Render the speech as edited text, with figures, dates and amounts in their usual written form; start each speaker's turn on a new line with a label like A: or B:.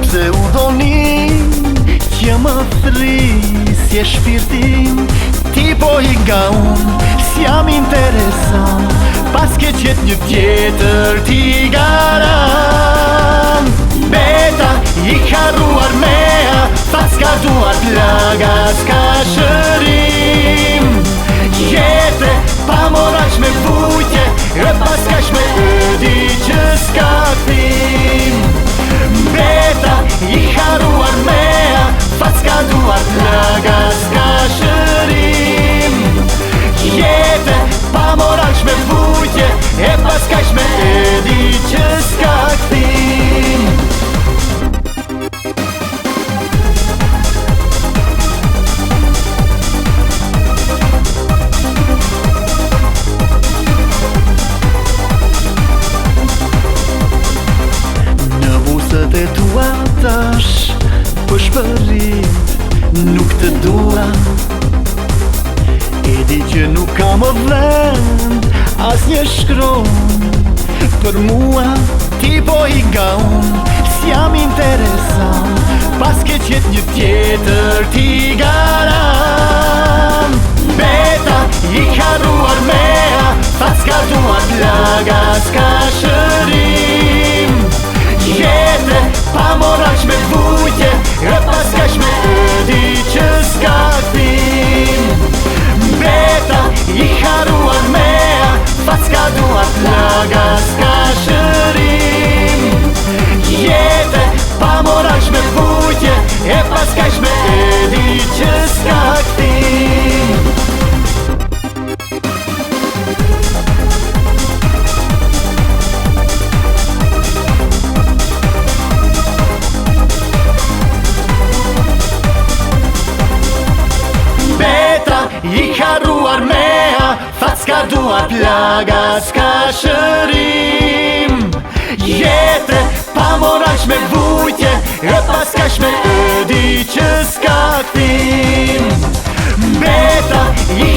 A: Pse u doni që më thrisje shpirtin, ti po i nga unë, s'jam interesant, pas ke qet një tjetër ti garan. Beta i harruar mea, fat s'ka duar plaga, s'ka shërim. Jete pa morash me vujtje, e pas kash me ödi që s'ka thim. Beta i harruar mea, fat s'ka duar plaga, s'ka shërim. Jete pa morash me vujtje, e pas kash me ödi që s'ka thim. E tua tash për shpërit nuk të dua, e di që nuk ka më vend as një shkron për mua, ti po i nga unë, s'jam interesant, pas ke qet një tjetër ti garan. Beta i harruar mea, fat s'ka duar plaga, s'ka shërim. Jete pa morash me vujtje, e pas kash me ödi që s'ka thim. Beta i harruar mea, fat s'ka duar plaga, s'ka shërim. Jete pa morash me vujtje, e pas kash me ödi që s'ka thim. I harruar mea, fat s'ka duar plaga, s'ka shërim. Jete pa morash me vujtje, e pas kash me ödi që s'ka thim. Beta i